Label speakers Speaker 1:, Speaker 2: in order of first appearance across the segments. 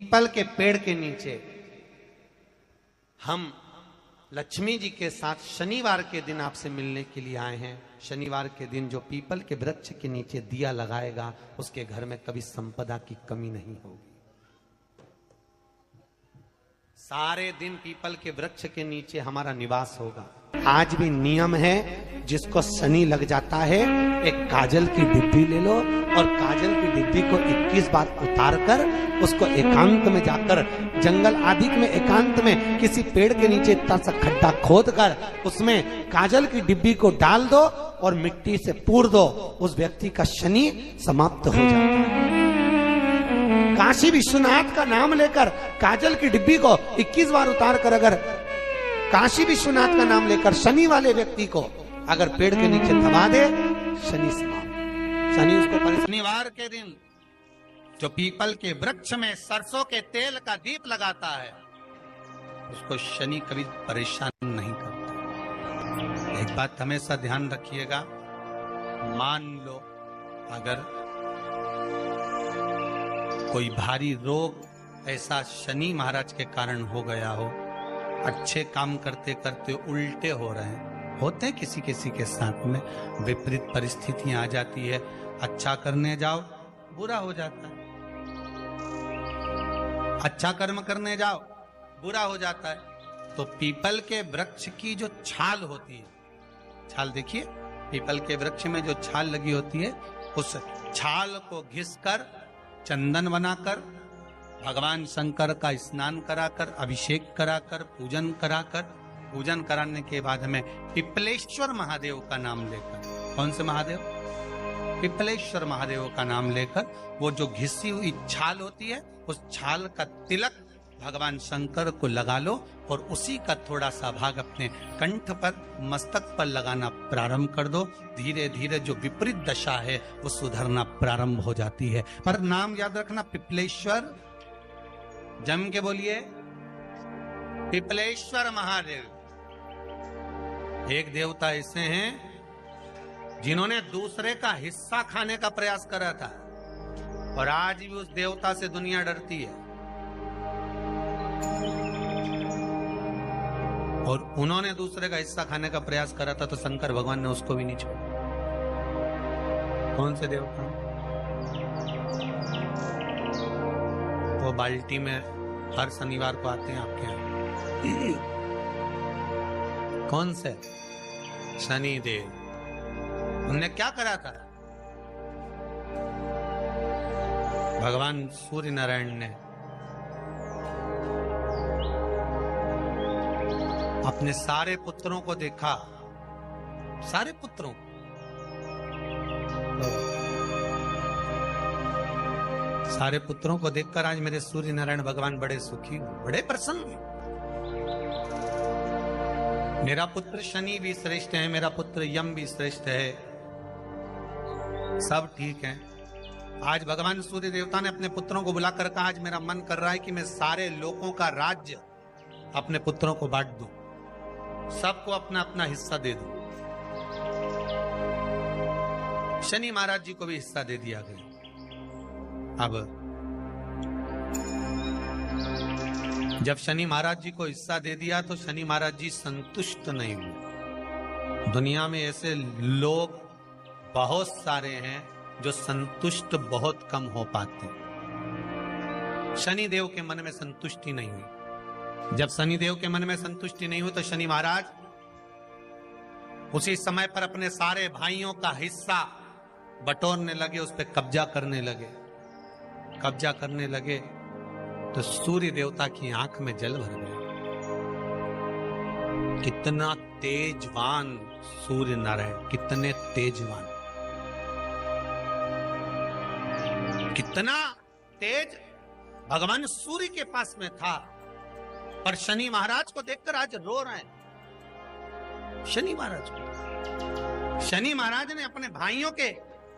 Speaker 1: People के पेड़ के नीचे हम लक्ष्मी जी के साथ शनिवार के दिन आपसे मिलने के लिए आए हैं। शनिवार के दिन जो पीपल के वृक्ष के नीचे दिया लगाएगा उसके घर में कभी संपदा की कमी नहीं होगी। सारे दिन पीपल के वृक्ष के नीचे हमारा निवास होगा। आज भी नियम है, जिसको शनि लग जाता है एक काजल की डिब्बी ले लो और काजल की डिब्बी को 21 बार उतार कर उसको एकांत में जाकर जंगल आदि में एकांत में किसी पेड़ के नीचे इतना सा खड्डा खोद कर उसमें काजल की डिब्बी को डाल दो और मिट्टी से पूर दो, उस व्यक्ति का शनि समाप्त हो जाता है। काशी विश्वनाथ का नाम लेकर काजल की डिब्बी को 21 बार उतार कर अगर काशी विश्वनाथ का नाम लेकर शनि वाले व्यक्ति को अगर पेड़ के नीचे दबा दे, शनि समाप्त। शनि उसको शनिवार के दिन जो पीपल के वृक्ष में सरसों के तेल का दीप लगाता है उसको शनि कभी परेशान नहीं करता। एक बात हमेशा ध्यान रखिएगा, मान लो अगर कोई भारी रोग ऐसा शनि महाराज के कारण हो गया हो, अच्छे काम करते करते उल्टे हो रहे हैं, होते हैं किसी किसी के साथ में, विपरीत परिस्थितियां आ जाती है, अच्छा करने जाओ बुरा हो जाता है, अच्छा कर्म करने जाओ बुरा हो जाता है। तो पीपल के वृक्ष की जो छाल होती है, छाल देखिए, पीपल के वृक्ष में जो छाल लगी होती है उस छाल को घिसकर चंदन बनाकर भगवान शंकर का स्नान कराकर अभिषेक कराकर पूजन कराने के बाद हमें पिपलेश्वर महादेव का नाम लेकर, कौन से महादेव? पिपलेश्वर महादेव का नाम लेकर वो जो घिसी हुई छाल होती है उस छाल का तिलक भगवान शंकर को लगा लो और उसी का थोड़ा सा भाग अपने कंठ पर मस्तक पर लगाना प्रारंभ कर दो। धीरे धीरे जो विपरीत दशा है वो सुधरना प्रारंभ हो जाती है। पर नाम याद रखना, पिपलेश्वर, जम के बोलिए, पिपलेश्वर महादेव। एक देवता ऐसे हैं जिन्होंने दूसरे का हिस्सा खाने का प्रयास करा था और आज भी उस देवता से दुनिया डरती है। और उन्होंने दूसरे का हिस्सा खाने का प्रयास करा था तो शंकर भगवान ने उसको भी नहीं छोड़ा। कौन से देवता? वो बाल्टी में हर शनिवार को आते हैं आपके यहाँ। कौन से? शनि देव। उनने क्या करा था? भगवान सूर्य नारायण ने अपने सारे पुत्रों को देखा, सारे पुत्रों, सारे पुत्रों को देखकर आज मेरे सूर्य नारायण भगवान बड़े सुखी, बड़े प्रसन्न। मेरा पुत्र शनि भी श्रेष्ठ है, मेरा पुत्र यम भी श्रेष्ठ है, सब ठीक है। आज भगवान सूर्य देवता ने अपने पुत्रों को बुलाकर कहा, आज मेरा मन कर रहा है कि मैं सारे लोगों का राज्य अपने पुत्रों को बांट दूं, सबको अपना अपना हिस्सा दे दूं। शनि महाराज जी को भी हिस्सा दे दिया गया। अब जब शनि महाराज जी को हिस्सा दे दिया तो शनि महाराज जी संतुष्ट नहीं हुए। दुनिया में ऐसे लोग बहुत सारे हैं जो संतुष्ट बहुत कम हो पाते। शनि देव के मन में संतुष्टि नहीं हुई। जब शनि देव के मन में संतुष्टि नहीं हुई तो शनि महाराज उसी समय पर अपने सारे भाइयों का हिस्सा बटोरने लगे, उस पर कब्जा करने लगे। कब्जा करने लगे तो सूर्य देवता की आंख में जल भर गया। कितना तेजवान सूर्य नारायण, कितने तेजवान, कितना तेज भगवान सूर्य के पास में था। पर शनि महाराज को देखकर आज रो रहे हैं। शनि महाराज को, शनि महाराज ने अपने भाइयों के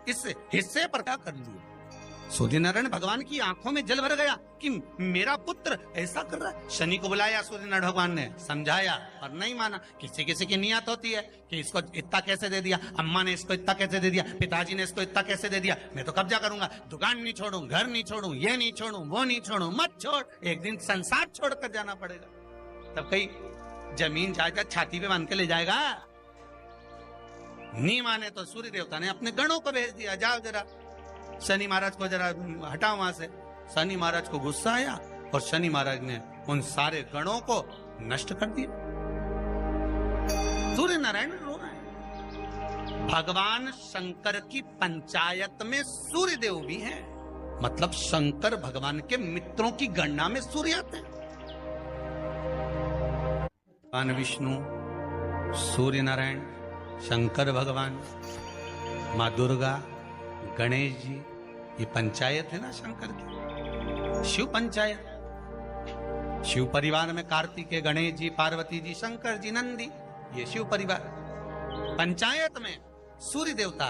Speaker 1: इस हिस्से पर क्या कर लिया? सूर्यनारायण भगवान की आंखों में जल भर गया कि मेरा पुत्र ऐसा कर रहा है। शनि को बुलाया सूर्यनारायण भगवान ने, समझाया और नहीं माना। किसी किसी की नियत होती है कि इसको इतना कैसे दे दिया, अम्मा ने इसको इतना कैसे दे दिया, पिताजी ने इसको इतना कैसे दे दिया, मैं तो कब्जा करूंगा, दुकान नहीं छोड़ू, घर नहीं छोड़ू, ये नहीं छोड़ू, वो नहीं छोड़ू। मत छोड़, एक दिन संसार छोड़कर जाना पड़ेगा। तब कहीं जमीन जायदाद छाती पे बांध के ले जाएगा। नहीं माने तो सूर्य देवता ने अपने गणों को भेज दिया, जाओ जरा शनि महाराज को जरा हटाओ वहां से। शनि महाराज को गुस्सा आया और शनि महाराज ने उन सारे गणों को नष्ट कर दिया। सूर्य नारायण रो रहे हैं। भगवान शंकर की पंचायत में सूर्य देव भी हैं, मतलब शंकर भगवान के मित्रों की गणना में सूर्य आते हैं। भगवान विष्णु, सूर्य नारायण, शंकर भगवान, माँ दुर्गा, गणेश जी, ये पंचायत है ना शंकर की, शिव पंचायत। शिव परिवार में कार्तिकेय, गणेश जी, पार्वती जी, शंकर जी, नंदी, ये शिव परिवार। पंचायत में सूर्य देवता।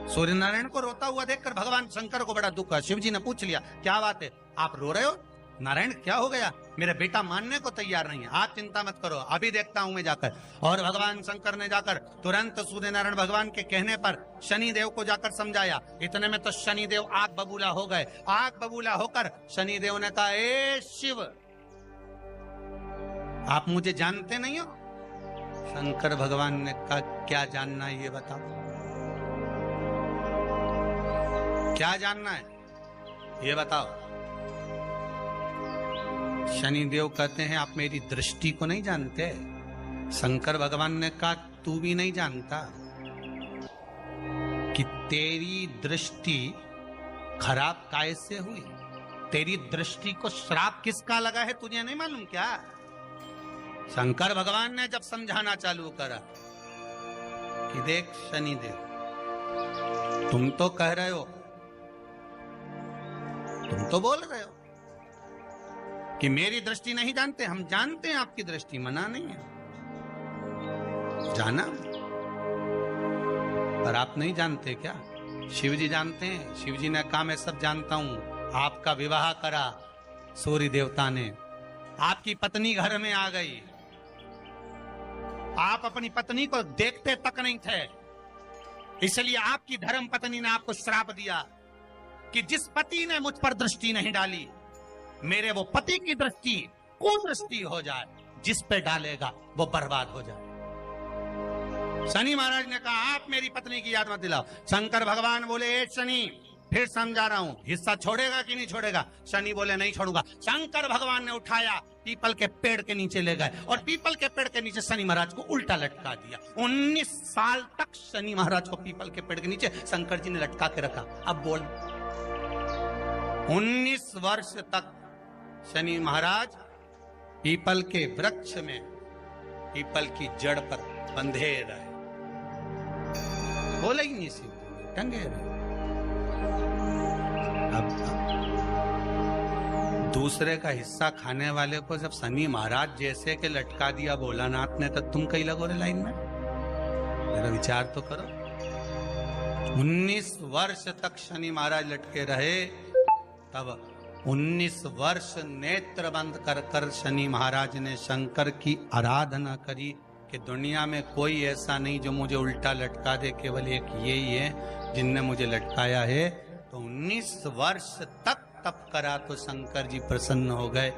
Speaker 1: सूर्य नारायण को रोता हुआ देखकर भगवान शंकर को बड़ा दुख हुआ। शिव जी ने पूछ लिया, क्या बात है, आप रो रहे हो? नारायण क्या हो गया? मेरा बेटा मानने को तैयार नहीं है। आप चिंता मत करो, अभी देखता हूं मैं जाकर। और भगवान शंकर ने जाकर तुरंत सूर्य नारायण भगवान के कहने पर शनि देव को जाकर समझाया। इतने में तो शनि देव आग बबूला हो गए। आग बबूला होकर शनि देव ने कहा, ए शिव, आप मुझे जानते नहीं हो? शंकर भगवान ने कहा, क्या जानना है ये बताओ, क्या जानना है ये बताओ। शनिदेव कहते हैं, आप मेरी दृष्टि को नहीं जानते। शंकर भगवान ने कहा, तू भी नहीं जानता कि तेरी दृष्टि खराब कैसे हुई। तेरी दृष्टि को श्राप किसका लगा है तुझे नहीं मालूम क्या? शंकर भगवान ने जब समझाना चालू करा कि देख शनिदेव, तुम तो कह रहे हो, तुम तो बोल रहे हो कि मेरी दृष्टि नहीं जानते। हम जानते हैं आपकी दृष्टि, मना नहीं है, जाना, पर आप नहीं जानते क्या? शिव जी जानते हैं। शिव जी ने कहा, मैं सब जानता हूं। आपका विवाह करा सूर्य देवता ने, आपकी पत्नी घर में आ गई, आप अपनी पत्नी को देखते तक नहीं थे, इसलिए आपकी धर्म पत्नी ने आपको श्राप दिया कि जिस पति ने मुझ पर दृष्टि नहीं डाली, मेरे वो पति की दृष्टि कुदृष्टि हो जाए, जिस पे डालेगा वो बर्बाद हो जाए। शनि महाराज ने कहा, आप मेरी पत्नी की याद मत दिलाओ। शंकर भगवान बोले, ए शनि, फिर समझा रहा हूं, हिस्सा छोड़ेगा कि नहीं छोड़ेगा? शनि बोले, नहीं छोड़ूंगा। शंकर भगवान ने उठाया, पीपल के पेड़ के नीचे ले गए और पीपल के पेड़ के नीचे शनि महाराज को उल्टा लटका दिया। 19 साल तक शनि महाराज को पीपल के पेड़ के नीचे शंकर जी ने लटका के रखा। अब बोल, 19 वर्ष तक शनि महाराज पीपल के वृक्ष में, पीपल की जड़ पर बंधे रहे, बोले ही नहीं, शिव टंगे रहे। अब दूसरे का हिस्सा खाने वाले को जब शनि महाराज जैसे के लटका दिया भोलानाथ ने, तो तुम कहीं लगो रे लाइन में? मेरा विचार तो करो। 19 वर्ष तक शनि महाराज लटके रहे, तब 19 वर्ष नेत्र बंद कर कर शनि महाराज ने शंकर की आराधना करी कि दुनिया में कोई ऐसा नहीं जो मुझे उल्टा लटका दे, केवल एक यही है जिनने मुझे लटकाया है। तो 19 वर्ष तक तप करा तो शंकर जी प्रसन्न हो गए।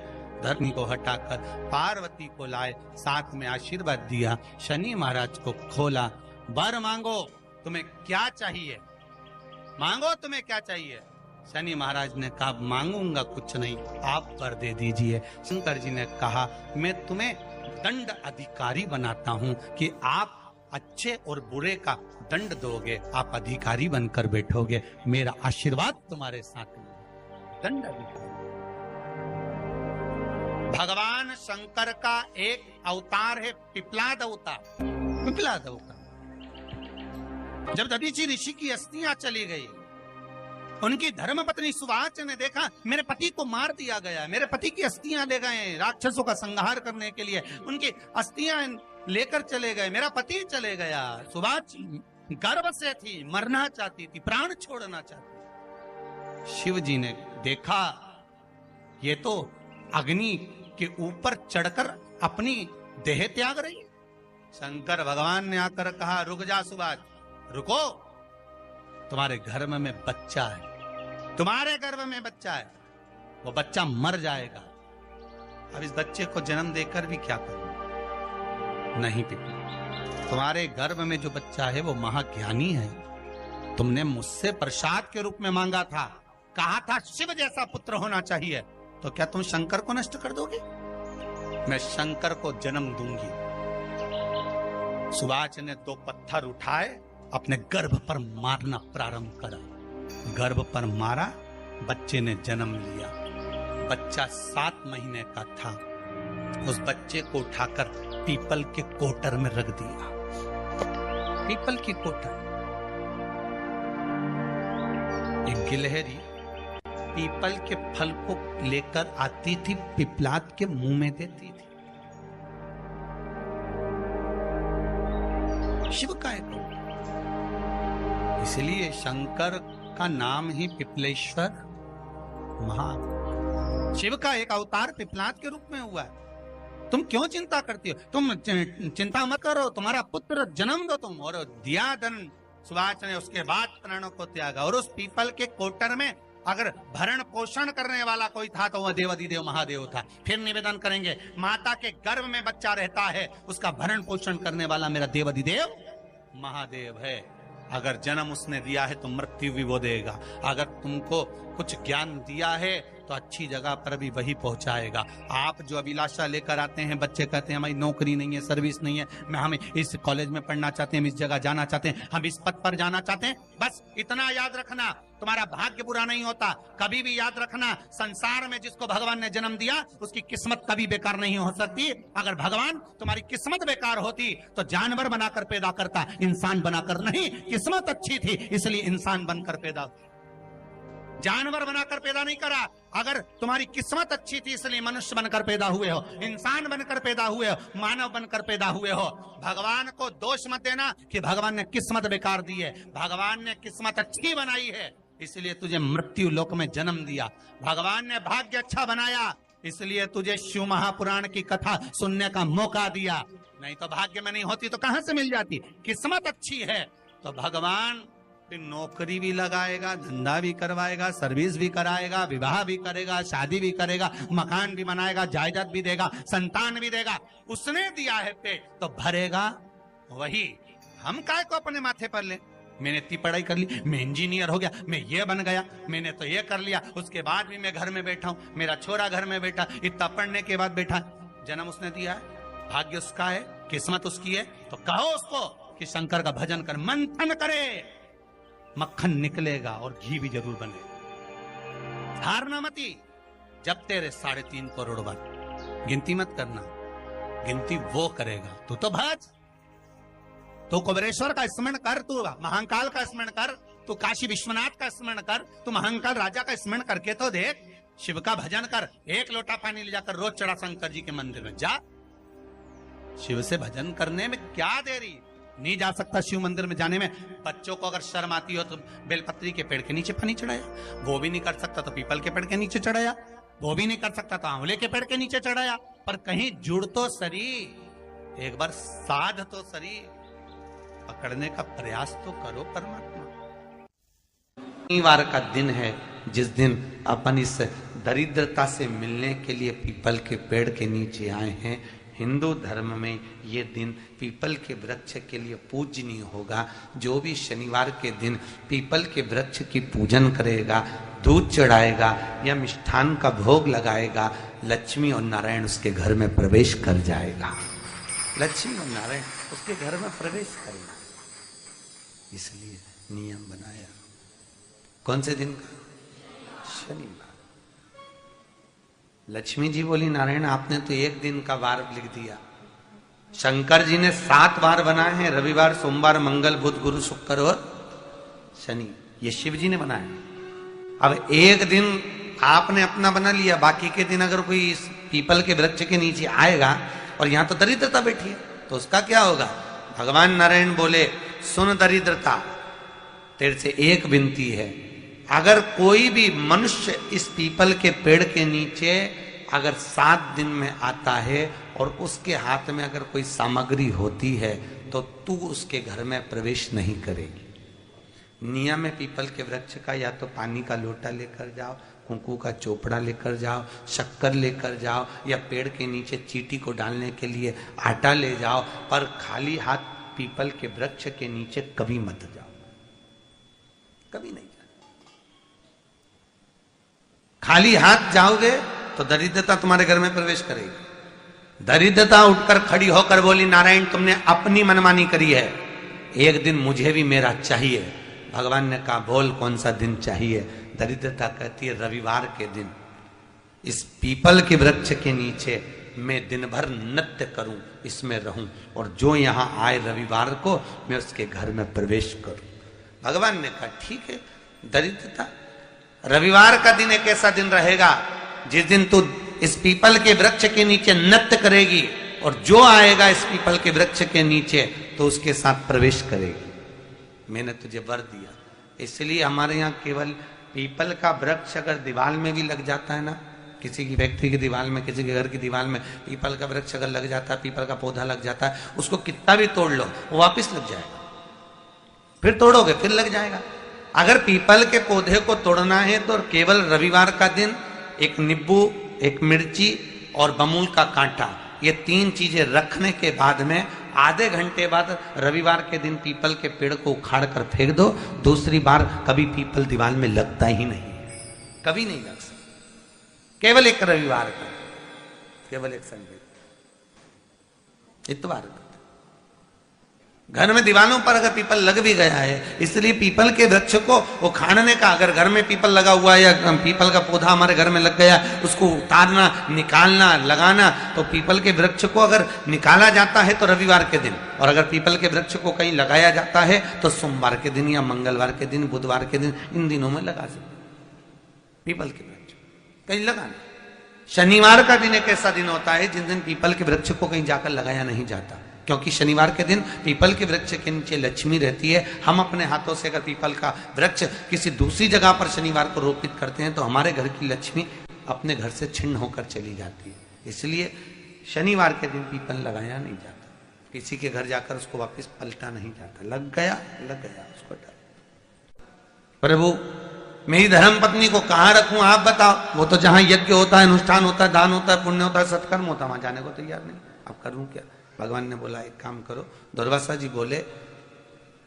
Speaker 1: धरनी को हटाकर पार्वती को लाए, साथ में आशीर्वाद दिया, शनि महाराज को खोला। वर मांगो, तुम्हें क्या चाहिए, मांगो तुम्हें क्या चाहिए। शनि महाराज ने कहा, मांगूंगा कुछ नहीं, आप वर दे दीजिए। शंकर जी ने कहा, मैं तुम्हें दंड अधिकारी बनाता हूं कि आप अच्छे और बुरे का दंड दोगे, आप अधिकारी बनकर बैठोगे, मेरा आशीर्वाद तुम्हारे साथ में। दंड अधिकारी। भगवान शंकर का एक अवतार है पिपलाद अवतार। पिपलाद अवतार, जब दधीचि ऋषि की अस्थियां चली गई, उनकी धर्मपत्नी सुवाच ने देखा, मेरे पति को मार दिया गया, मेरे पति की अस्थियां ले गए राक्षसों का संहार करने के लिए, उनकी अस्थियां लेकर चले गए, मेरा पति चले गया। सुवाच गर्व से थी, मरना चाहती थी, प्राण छोड़ना चाहती। शिव जी ने देखा ये तो अग्नि के ऊपर चढ़कर अपनी देह त्याग रही है। शंकर भगवान ने आकर कहा, रुक जा सुभाष, रुको, तुम्हारे गर्भ में बच्चा है, तुम्हारे गर्भ में बच्चा है, वो बच्चा मर जाएगा। अब इस बच्चे को जन्म देकर भी क्या करूं? नहीं पिता, तुम्हारे गर्भ में जो बच्चा है वो महाज्ञानी है। तुमने मुझसे प्रसाद के रूप में मांगा था, कहा था शिव जैसा पुत्र होना चाहिए, तो क्या तुम शंकर को नष्ट कर दोगे? मैं शंकर को जन्म दूंगी। सुभाष ने 2 पत्थर उठाए, अपने गर्भ पर मारना प्रारंभ करा। गर्भ पर मारा, बच्चे ने जन्म लिया। बच्चा 7 महीने का था। उस बच्चे को उठाकर पीपल के कोटर में रख दिया। पीपल की कोटर। एक गिलहरी पीपल के फल को लेकर आती थी, पिपलाद के मुंह में देती थी। शिव का है, इसलिए शंकर का नाम ही पिपलेश्वर महा। शिव का एक अवतार पिपलाद के रूप में हुआ है। तुम क्यों चिंता करती हो? तुम चिंता मत करो, तुम्हारा पुत्र जन्म दो तुम। और दिया धन सुभाष ने, उसके बाद प्राणों को त्यागा। और उस पीपल के कोटर में अगर भरण पोषण करने वाला कोई था तो वह देवाधिदेव महादेव था। फिर निवेदन करेंगे, माता के गर्भ में बच्चा रहता है, उसका भरण पोषण करने वाला मेरा देवाधिदेव महादेव है। अगर जन्म उसने दिया है तो मृत्यु भी वो देगा। अगर तुमको कुछ ज्ञान दिया है तो अच्छी जगह पर भी वही पहुंचाएगा। आप जो अभिलाषा लेकर आते हैं, बच्चे कहते हैं हमारी नौकरी नहीं है, सर्विस नहीं है, हम इस कॉलेज में पढ़ना चाहते हैं, हम इस जगह जाना चाहते हैं, हम इस पद पर जाना चाहते हैं, बस इतना याद रखना, तुम्हारा भाग्य बुरा नहीं होता। कभी भी याद रखना, संसार में जिसको भगवान ने जन्म दिया उसकी किस्मत कभी बेकार नहीं हो सकती। अगर भगवान तुम्हारी किस्मत बेकार होती तो जानवर बनाकर पैदा करता, इंसान बनाकर नहीं। किस्मत अच्छी थी इसलिए इंसान बनकर पैदा, जानवर बनाकर पैदा नहीं करा। अगर तुम्हारी किस्मत अच्छी थी इसलिए मनुष्य बनकर पैदा हुए हो, इंसान बनकर पैदा हुए हो, मानव बनकर पैदा हुए हो। भगवान को दोष मत देना कि भगवान ने किस्मत बेकार दी है। भगवान ने किस्मत अच्छी बनाई है इसलिए तुझे मृत्यु लोक में जन्म दिया। भगवान ने भाग्य अच्छा बनाया इसलिए तुझे शिव महापुराण की कथा सुनने का मौका दिया। नहीं तो भाग्य में नहीं होती तो कहां से मिल जाती? किस्मत अच्छी है तो भगवान नौकरी भी लगाएगा, धंधा भी करवाएगा, सर्विस भी कराएगा, विवाह भी करेगा, शादी भी करेगा, मकान भी बनाएगा, जायदाद भी देगा, संतान भी देगा। उसने दिया है पेट तो भरेगा वही। हम काय को अपने माथे पर ले? मैंने इतनी पढ़ाई कर ली, मैं इंजीनियर हो गया, मैं ये बन गया, मैंने तो ये कर लिया, उसके बाद भी मैं घर में बैठा हूं, मेरा छोरा घर में बैठा, इतना पढ़ने के बाद बैठा। जन्म उसने दिया है, भाग्य उसका है, किस्मत उसकी है, तो कहो उसको कि शंकर का भजन कर, मंथन करे, मक्खन निकलेगा और घी भी जरूर बने। हारना मती, जब तेरे 3.5 करोड़ बन, गिनती मत करना, गिनती वो करेगा। तू तो भज, तू कुबेरेश्वर का स्मरण कर, तू महाकाल का स्मरण कर, तू काशी विश्वनाथ का स्मरण कर, तू महाकाल राजा का स्मरण करके तो देख। शिव का भजन कर, 1 लोटा पानी ले जाकर रोज चढ़ा शंकर जी के मंदिर में जा। शिव से भजन करने में क्या देरी? नहीं जा सकता शिव मंदिर में जाने में? बच्चों को अगर शर्म आती हो तो बेलपत्री के पेड़ के नीचे पानी चढ़ाया, वो भी नहीं कर सकता तो पीपल के पेड़ के नीचे चढ़ाया, वो भी नहीं कर सकता तो आंवले के पेड़ के नीचे चढ़ाया। पर कहीं जुड़ तो सरी, एक बार साध तो सरी, पकड़ने का प्रयास तो करो परमात्मा। शनिवार का दिन है जिस दिन अपन इस दरिद्रता से मिलने के लिए पीपल के पेड़ के नीचे आए हैं। हिंदू धर्म में ये दिन पीपल के वृक्ष के लिए पूजनीय होगा। जो भी शनिवार के दिन पीपल के वृक्ष की पूजन करेगा, दूध चढ़ाएगा या मिष्ठान का भोग लगाएगा, लक्ष्मी और नारायण उसके घर में प्रवेश कर जाएगा। लक्ष्मी और नारायण उसके घर में प्रवेश करेगा, इसलिए नियम बनाया। कौन से दिन का? शनिवार। लक्ष्मी जी बोली, नारायण आपने तो एक दिन का वार लिख दिया। शंकर जी ने 7 वार बनाए हैं, रविवार, सोमवार, मंगल, बुध, गुरु, शुक्र और शनि। ये शिव जी ने बनाया। अब एक दिन आपने अपना बना लिया, बाकी के दिन अगर कोई इस पीपल के वृक्ष के नीचे आएगा और यहां तो दरिद्रता बैठी है तो उसका क्या होगा? भगवान नारायण बोले, सुन दरिद्रता, तेरे से एक विनती है, अगर कोई भी मनुष्य इस पीपल के पेड़ के नीचे अगर 7 दिन में आता है और उसके हाथ में अगर कोई सामग्री होती है तो तू उसके घर में प्रवेश नहीं करेगी। नियम है पीपल के वृक्ष का, या तो पानी का लोटा लेकर जाओ, कुंकू का चोपड़ा लेकर जाओ, शक्कर लेकर जाओ, या पेड़ के नीचे चींटी को डालने के लिए आटा ले जाओ, पर खाली हाथ पीपल के वृक्ष के नीचे कभी मत जाओ, कभी नहीं जाओ। खाली हाथ जाओगे तो दरिद्रता तुम्हारे घर में प्रवेश करेगी। दरिद्रता उठकर खड़ी होकर बोली, नारायण तुमने अपनी मनमानी करी है, एक दिन मुझे भी मेरा चाहिए। भगवान ने कहा बोल कौन सा दिन चाहिए। दरिद्रता कहती है रविवार के दिन इस पीपल के वृक्ष के नीचे मैं दिन भर नृत्य करूं, इसमें रहूं, और जो यहां आए रविवार को मैं उसके घर में प्रवेश करूं। भगवान ने कहा ठीक है। दरिद्रता रविवार का दिन एक ऐसा दिन रहेगा जिस दिन तू इस पीपल के वृक्ष के नीचे नृत्य करेगी, और जो आएगा इस पीपल के वृक्ष के नीचे तो उसके साथ प्रवेश करेगी। मैंने तुझे वर दिया। इसलिए हमारे यहाँ केवल पीपल का वृक्ष अगर दीवार में भी लग जाता है ना, किसी की व्यक्ति की दीवार में, किसी के घर की दीवार में पीपल का वृक्ष अगर लग जाता है, पीपल का पौधा लग जाता है, उसको कितना भी तोड़ लो वो वापिस लग जाएगा। फिर तोड़ोगे फिर लग जाएगा। अगर पीपल के पौधे को तोड़ना है तो केवल रविवार का दिन एक नींबू, एक मिर्ची और बमूल का कांटा, ये 3 चीजें रखने के बाद में आधे घंटे बाद रविवार के दिन पीपल के पेड़ को उखाड़ कर फेंक दो। दूसरी बार कभी पीपल दीवार में लगता ही नहीं, कभी नहीं लग सकता। केवल एक रविवार का, केवल एक संडे, इतवार का। घर में दीवारों पर अगर पीपल लग भी गया है, इसलिए पीपल के वृक्ष को उखाड़ने का, अगर घर में पीपल लगा हुआ है या पीपल का पौधा हमारे घर में लग गया, उसको उतारना, निकालना, लगाना, तो पीपल के वृक्ष को अगर निकाला जाता है तो रविवार के दिन, और अगर पीपल के वृक्ष को कहीं लगाया जाता है तो सोमवार के दिन या मंगलवार के दिन, बुधवार के दिन, इन दिनों में लगा सकते पीपल के वृक्ष कहीं लगाना। शनिवार का दिन एक ऐसा दिन होता है जिस दिन पीपल के वृक्ष को कहीं जाकर लगाया नहीं जाता, क्योंकि शनिवार के दिन पीपल के वृक्ष के नीचे लक्ष्मी रहती है। हम अपने हाथों से अगर पीपल का वृक्ष किसी दूसरी जगह पर शनिवार को रोपित करते हैं तो हमारे घर की लक्ष्मी अपने घर से छिन्न होकर चली जाती है। इसलिए शनिवार के दिन पीपल लगाया नहीं जाता, किसी के घर जाकर उसको वापस पलटा नहीं जाता। लग गया उसको डाल। प्रभु मेरी धर्म पत्नी को कहाँ रखूं आप बताओ। वो तो जहां यज्ञ होता है, अनुष्ठान होता है, दान होता है, पुण्य होता है, सत्कर्म होता है, वहां जाने को तैयार नहीं। अब करूं क्या। भगवान ने बोला एक काम करो। दुर्वासा जी बोले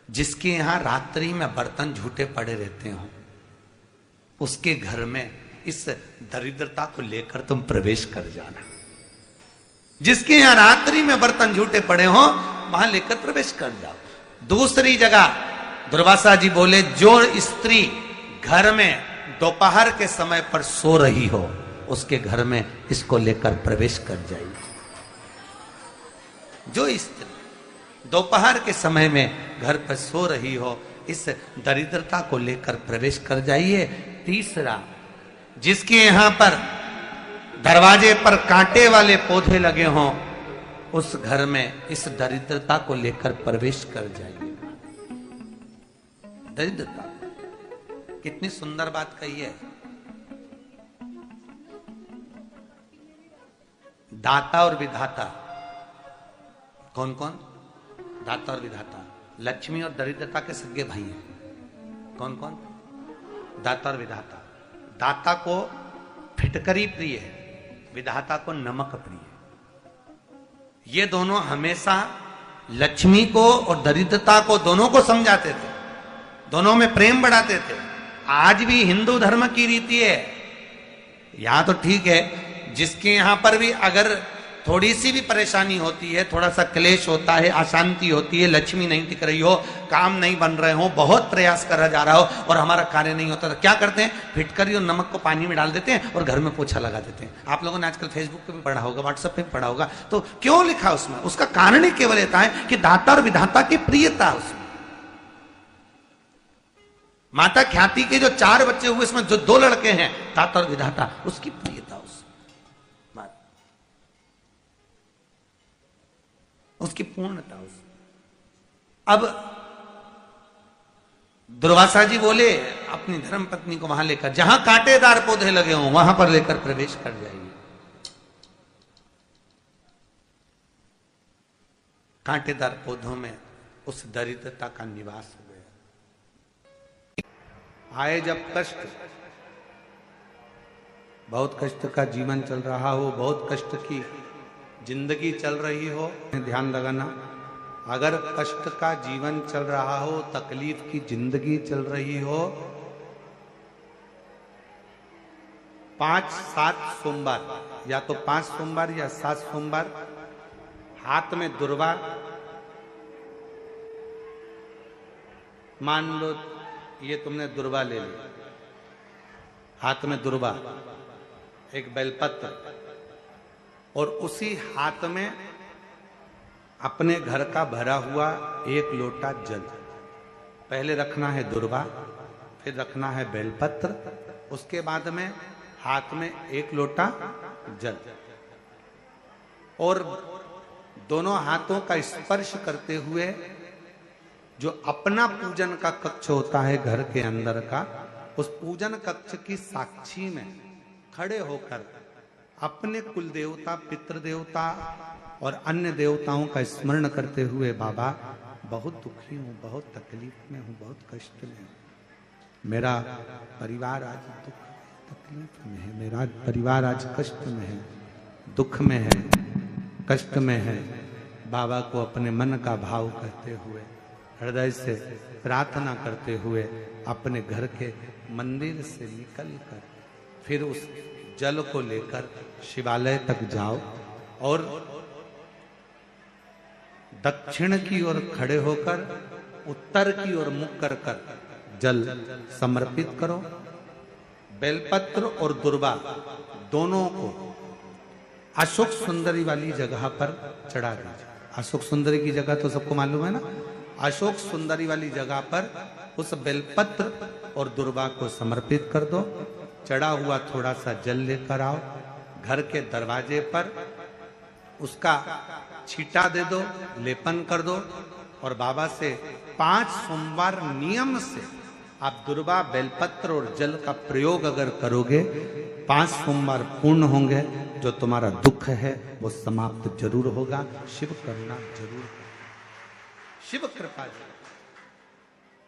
Speaker 1: जिसके यहां रात्रि में बर्तन झूठे पड़े रहते हो उसके घर में इस दरिद्रता को लेकर तुम प्रवेश कर जाना। जिसके यहां रात्रि में बर्तन झूठे पड़े हो वहां लेकर प्रवेश कर जाओ। दूसरी जगह दुर्वासा जी बोले जो स्त्री घर में दोपहर के समय पर सो रही हो उसके घर में इसको लेकर प्रवेश कर जाइए। जो स्त्री दोपहर के समय में घर पर सो रही हो इस दरिद्रता को लेकर प्रवेश कर जाइए। तीसरा, जिसके यहां पर दरवाजे पर कांटे वाले पौधे लगे हों उस घर में इस दरिद्रता को लेकर प्रवेश कर जाइए। दरिद्रता कितनी सुंदर बात कही है। दाता और विधाता कौन कौन? दाता और विधाता। लक्ष्मी और दरिद्रता के सगे भाई हैं। कौन कौन? दाता और विधाता। दाता को फिटकरी प्रिय है, विधाता को नमक प्रिय है। ये दोनों हमेशा लक्ष्मी को और दरिद्रता को दोनों को समझाते थे, दोनों में प्रेम बढ़ाते थे। आज भी हिंदू धर्म की रीति है। यहां तो ठीक है, जिसके यहां पर भी अगर थोड़ी सी भी परेशानी होती है, थोड़ा सा क्लेश होता है, अशांति होती है, लक्ष्मी नहीं टिक रही हो, काम नहीं बन रहे हो, बहुत प्रयास करा जा रहा हो और हमारा कार्य नहीं होता, तो क्या करते हैं? फिटकरी और नमक को पानी में डाल देते हैं और घर में पोछा लगा देते हैं। आप लोगों ने आजकल फेसबुक पे भी पढ़ा होगा, व्हाट्सएप पे भी पढ़ा होगा। तो क्यों लिखा उसमें? उसका कारण ही केवल रहता है कि दाता और विधाता की प्रियता उसमें। माता ख्याति के जो 4 बच्चे हुए इसमें जो 2 लड़के हैं, दाता और विधाता, उसकी प्रियता उसकी पूर्णता उस। अब दुर्वासा जी बोले अपनी धर्म पत्नी को वहां लेकर, जहां कांटेदार पौधे लगे हों वहां पर लेकर प्रवेश कर जाइए। कांटेदार पौधों में उस दरिद्रता का निवास हो गया। आए जब कष्ट, बहुत कष्ट का जीवन चल रहा हो, बहुत कष्ट की जिंदगी चल रही हो, ध्यान लगाना, अगर कष्ट का जीवन चल रहा हो, तकलीफ की जिंदगी चल रही हो, 5-7 सोमवार, या तो 5 सोमवार या 7 सोमवार, हाथ में दुर्वा, मान लो ये तुमने दुर्वा ले ली, हाथ में दुर्वा, एक बेलपत्र, और उसी हाथ में अपने घर का भरा हुआ 1 लोटा जल। पहले रखना है दुर्वा, फिर रखना है बेलपत्र, उसके बाद में हाथ में 1 लोटा जल, और दोनों हाथों का स्पर्श करते हुए जो अपना पूजन का कक्ष होता है घर के अंदर का, उस पूजन कक्ष की साक्षी में खड़े होकर अपने कुल देवता, पितृ देवता और अन्य देवताओं का स्मरण करते हुए, बाबा बहुत दुखी हूं, बहुत तकलीफ में हूं, बहुत कष्ट में हूं, मेरा परिवार आज दुख तकलीफ में है, मेरा परिवार आज कष्ट में है, दुख में है, कष्ट में है। बाबा को अपने मन का भाव कहते हुए, हृदय से प्रार्थना करते हुए अपने घर के मंदिर से निकलकर फिर उस जल को लेकर शिवालय तक जाओ और दक्षिण की ओर खड़े होकर उत्तर की ओर मुख कर कर जल समर्पित करो। बेलपत्र और दुर्वा दोनों को अशोक सुंदरी वाली जगह पर चढ़ा दीजिए। अशोक सुंदरी की जगह तो सबको मालूम है ना, अशोक सुंदरी वाली जगह पर उस बेलपत्र और दुर्वा को समर्पित कर दो। चढ़ा हुआ थोड़ा सा जल लेकर आओ, घर के दरवाजे पर उसका छींटा दे दो, लेपन कर दो, और बाबा से 5 सोमवार नियम से आप दुर्वा, बेलपत्र और जल का प्रयोग अगर करोगे, 5 सोमवार पूर्ण होंगे, जो तुम्हारा दुख है वो समाप्त जरूर होगा। शिव करुणा जरूर, शिव कृपा जरूर।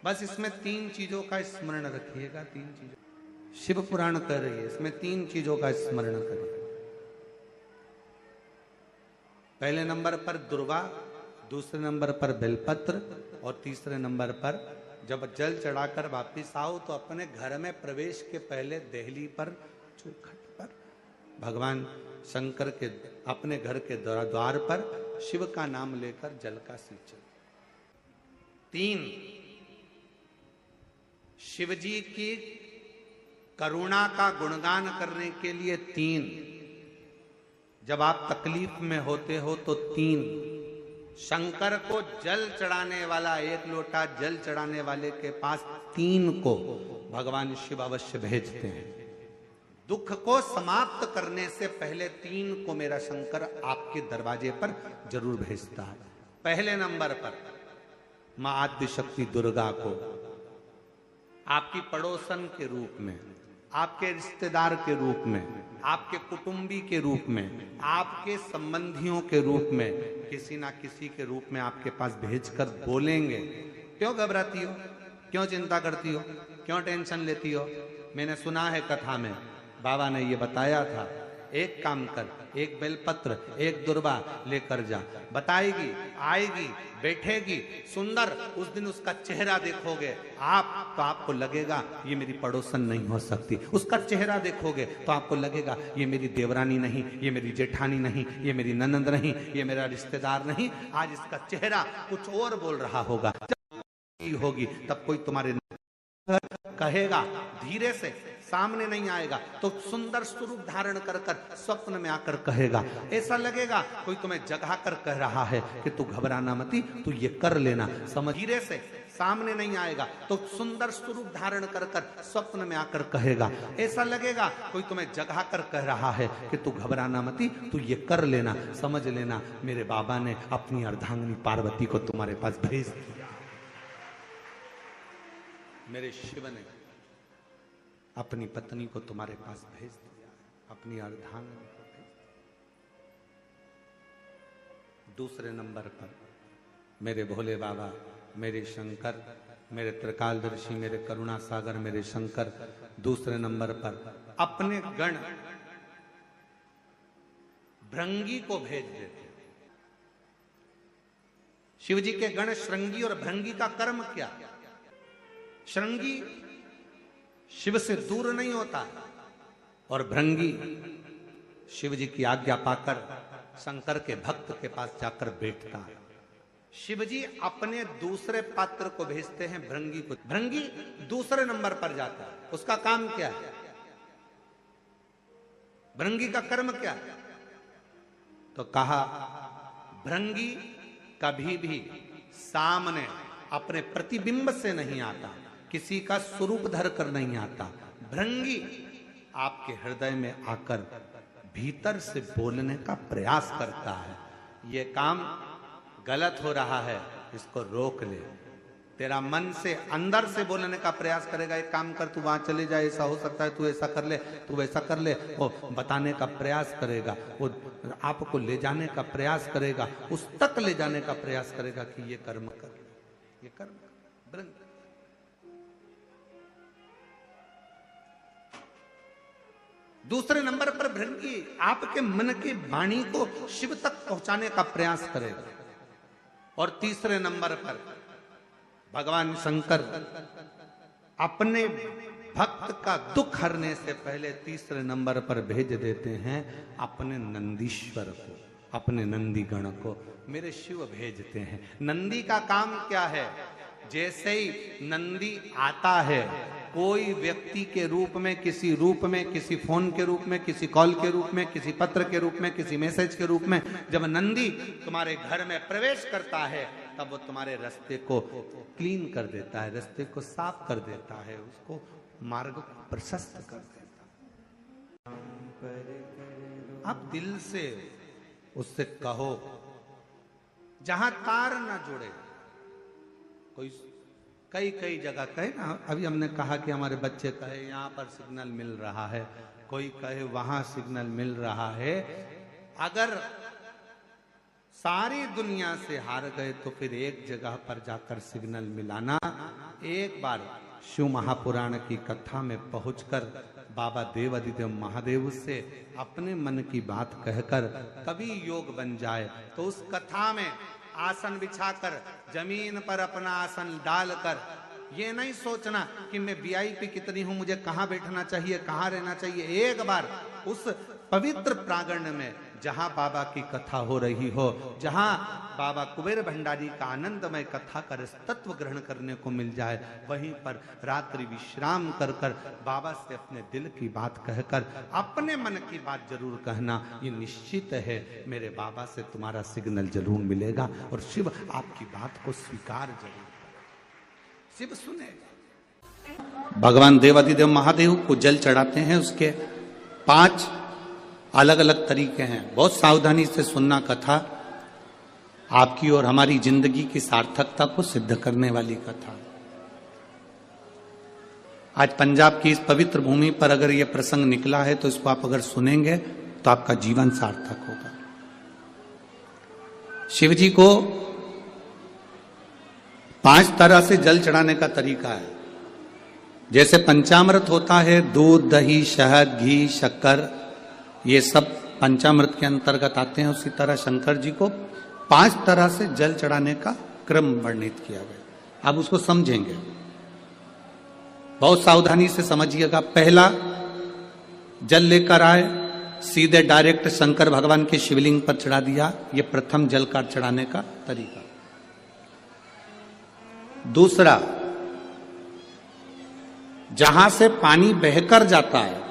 Speaker 1: बस इसमें 3 चीजों का स्मरण रखिएगा, 3 चीजों। शिव पुराण कर रही है, इसमें 3 चीजों का स्मरण करिए। पहले नंबर पर दुर्वा, दूसरे नंबर पर बेलपत्र, और तीसरे नंबर पर जब जल चढ़ाकर वापिस आओ तो अपने घर में प्रवेश के पहले देहली पर, चौखट पर भगवान शंकर के अपने घर के द्वार पर शिव का नाम लेकर जल का सिंचन। 3 शिवजी की करुणा का गुणगान करने के लिए 3, जब आप तकलीफ में होते हो तो 3, शंकर को जल चढ़ाने वाला, 1 लोटा जल चढ़ाने वाले के पास 3 को भगवान शिव अवश्य भेजते हैं। दुख को समाप्त करने से पहले 3 को मेरा शंकर आपके दरवाजे पर जरूर भेजता है। पहले नंबर पर मां आद्य शक्ति दुर्गा को आपकी पड़ोसन के रूप में, आपके रिश्तेदार के रूप में, आपके कुटुंबी के रूप में, आपके संबंधियों के रूप में, किसी ना किसी के रूप में आपके पास भेजकर बोलेंगे, क्यों घबराती हो, क्यों चिंता करती हो, क्यों टेंशन लेती हो। मैंने सुना है कथा में बाबा ने ये बताया था, एक काम कर, 1 बेलपत्र, 1 दुर्वा लेकर जा, बताएगी, आएगी, बैठेगी, सुंदर, उस दिन उसका चेहरा देखोगे आप तो आपको लगेगा ये मेरी पड़ोसन नहीं हो सकती। उसका चेहरा देखोगे तो आपको लगेगा ये मेरी देवरानी नहीं, ये मेरी जेठानी नहीं, ये मेरी ननंद नहीं, ये मेरा रिश्तेदार नहीं। आज इसका चेहरा कुछ और बोल रहा होगा। जब होगी तब कोई तुम्हारे कहेगा, धीरे से, सामने नहीं आएगा तो सुंदर स्वरूप धारण कर कर स्वप्न में आकर कहेगा। ऐसा लगेगा कोई तुम्हें जगा कर कह रहा है कि तू घबराना मती, तू ये कर लेना, समझ। धीरे से, सामने नहीं आएगा तो सुंदर स्वरूप धारण कर कर स्वप्न में आकर कहेगा। ऐसा लगेगा कोई तुम्हें जगा कर कह रहा है कि तू घबराना मती, तू ये कर लेना, समझ लेना मेरे बाबा ने अपनी अर्धांगिनी पार्वती को तुम्हारे पास भेज दिया, मेरे शिव ने। अपनी पत्नी को तुम्हारे पास भेज दिया, अपनी अर्धांगिनी को भेज दिया। दूसरे नंबर पर मेरे भोले बाबा, मेरे शंकर, मेरे त्रिकालदर्शी, मेरे करुणा सागर, मेरे शंकर दूसरे नंबर पर अपने गण भृंगी को भेज देते। शिव जी के गण श्रृंगी और भृंगी का कर्म क्या? श्रृंगी शिव से दूर नहीं होता और भृंगी शिव जी की आज्ञा पाकर शंकर के भक्त के पास जाकर बैठता है। शिव जी अपने दूसरे पात्र को भेजते हैं भृंगी को। भृंगी दूसरे नंबर पर जाता है। उसका काम क्या है? भृंगी का कर्म क्या है? तो कहा भृंगी कभी भी सामने अपने प्रतिबिंब से नहीं आता, किसी का स्वरूप धर कर नहीं आता। भृंगी आपके हृदय में आकर भीतर से बोलने का प्रयास करता है। ये काम गलत हो रहा है, इसको रोक ले। तेरा मन से अंदर से बोलने का प्रयास करेगा, एक काम कर, तू वहां चले जाए, ऐसा हो सकता है, तू ऐसा कर ले, तू वैसा कर ले। वो बताने का प्रयास करेगा, वो आपको ले जाने का प्रयास करेगा, उस तक ले जाने का प्रयास करेगा कि ये कर्म कर, ये कर्म कर। दूसरे नंबर पर भृंगी आपके मन की वाणी को शिव तक पहुंचाने का प्रयास करेगा। और तीसरे नंबर पर भगवान शंकर अपने भक्त का दुख हरने से पहले तीसरे नंबर पर भेज देते हैं अपने नंदीश्वर को, अपने नंदी गण को। मेरे शिव भेजते हैं। नंदी का काम क्या है? जैसे ही नंदी आता है, कोई व्यक्ति के रूप में, किसी रूप में, किसी फोन के रूप में, किसी कॉल के रूप में, किसी पत्र के रूप में, किसी मैसेज के रूप में, जब नंदी तुम्हारे घर में प्रवेश करता है तब वो तुम्हारे रास्ते को क्लीन कर देता है, रास्ते को साफ कर देता है, उसको मार्ग को प्रशस्त कर देता है। आप दिल से उससे कहो, जहां तार ना जुड़े। कोई कई जगह कहे ना, अभी हमने कहा कि हमारे बच्चे कहे यहाँ पर सिग्नल मिल रहा है, कोई कहे वहां सिग्नल मिल रहा है। अगर सारी दुनिया से हार गए तो फिर एक जगह पर जाकर सिग्नल मिलाना। एक बार शिव महापुराण की कथा में पहुंचकर बाबा देवादिदेव महादेव से अपने मन की बात कहकर कभी योग बन जाए तो उस कथा में आसन बिछाकर जमीन पर अपना आसन डालकर ये नहीं सोचना कि मैं वीआईपी कितनी हूं, मुझे कहां बैठना चाहिए, कहां रहना चाहिए। एक बार उस पवित्र प्रांगण में जहां बाबा की कथा हो रही हो, जहां बाबा कुबेर भंडारी का आनंदमय कथा का तत्व ग्रहण करने को मिल जाए, वहीं पर रात्रि विश्राम कर कर बाबा से अपने दिल की बात कहकर अपने मन की बात जरूर कहना। ये निश्चित है मेरे बाबा से तुम्हारा सिग्नल जरूर मिलेगा और शिव आपकी बात को स्वीकार जरूर, शिव सुनेगा। भगवान देवादिदेव महादेव को जल चढ़ाते हैं, उसके 5 अलग अलग तरीके हैं। बहुत सावधानी से सुनना कथा, आपकी और हमारी जिंदगी की सार्थकता को सिद्ध करने वाली कथा। आज पंजाब की इस पवित्र भूमि पर अगर यह प्रसंग निकला है तो इसको आप अगर सुनेंगे तो आपका जीवन सार्थक होगा। शिव जी को 5 तरह से जल चढ़ाने का तरीका है। जैसे पंचामृत होता है, दूध, दही, शहद, घी, शक्कर, ये सब पंचामृत के अंतर्गत आते हैं। उसी तरह शंकर जी को 5 तरह से जल चढ़ाने का क्रम वर्णित किया गया। अब उसको समझेंगे, बहुत सावधानी से समझिएगा। पहला, जल लेकर आए, सीधे डायरेक्ट शंकर भगवान के शिवलिंग पर चढ़ा दिया। ये प्रथम जल का चढ़ाने का तरीका। दूसरा, जहां से पानी बहकर जाता है,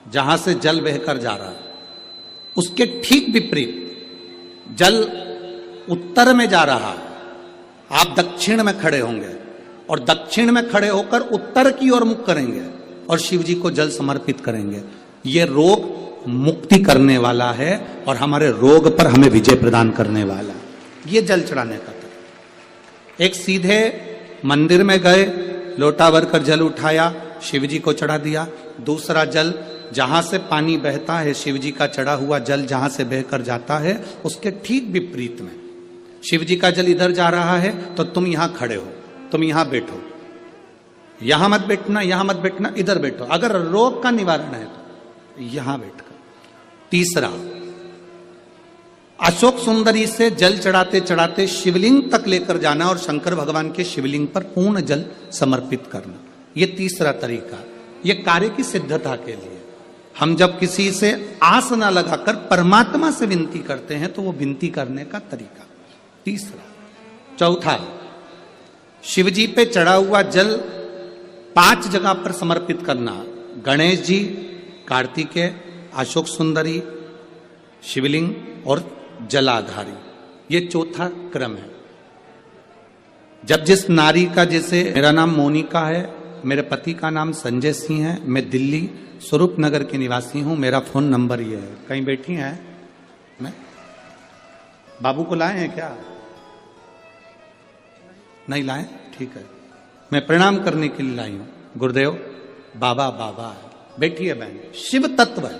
Speaker 1: जहां से जल बहकर जा रहा है, उसके ठीक विपरीत जल उत्तर में जा रहा है, आप दक्षिण में खड़े होंगे और दक्षिण में खड़े होकर उत्तर की ओर मुख करेंगे और शिव जी को जल समर्पित करेंगे। ये रोग मुक्ति करने वाला है और हमारे रोग पर हमें विजय प्रदान करने वाला। ये जल चढ़ाने का तरीका। एक सीधे मंदिर में गए, लोटा भरकर जल उठाया, शिव जी को चढ़ा दिया। दूसरा जल जहां से पानी बहता है, शिव जी का चढ़ा हुआ जल जहां से बहकर जाता है, उसके ठीक विपरीत में शिव जी का जल इधर जा रहा है तो तुम यहां खड़े हो, तुम यहां बैठो, यहां मत बैठना, यहां मत बैठना, इधर बैठो। अगर रोग का निवारण है तो यहां बैठकर। तीसरा, अशोक सुंदरी से जल चढ़ाते चढ़ाते शिवलिंग तक लेकर जाना और शंकर भगवान के शिवलिंग पर पूर्ण जल समर्पित करना। यह तीसरा तरीका, यह कार्य की सिद्धता के लिए। हम जब किसी से आस ना लगाकर परमात्मा से विनती करते हैं तो वो विनती करने का तरीका तीसरा। चौथा, शिव जी पे चढ़ा हुआ जल 5 जगह पर समर्पित करना। गणेश जी, कार्तिकेय, अशोक सुंदरी, शिवलिंग और जलाधारी। ये चौथा क्रम है। जब जिस नारी का, जैसे मेरा नाम मोनिका है, मेरे पति का नाम संजय सिंह है, मैं दिल्ली स्वरूप नगर के निवासी हूं, मेरा फोन नंबर ये है। कहीं बैठी हैं? मैं बाबू को लाए हैं क्या? नहीं लाए? ठीक है, मैं प्रणाम करने के लिए लाई हूं। गुरुदेव, बाबा बाबा है, बैठी है बहन। शिव तत्व है।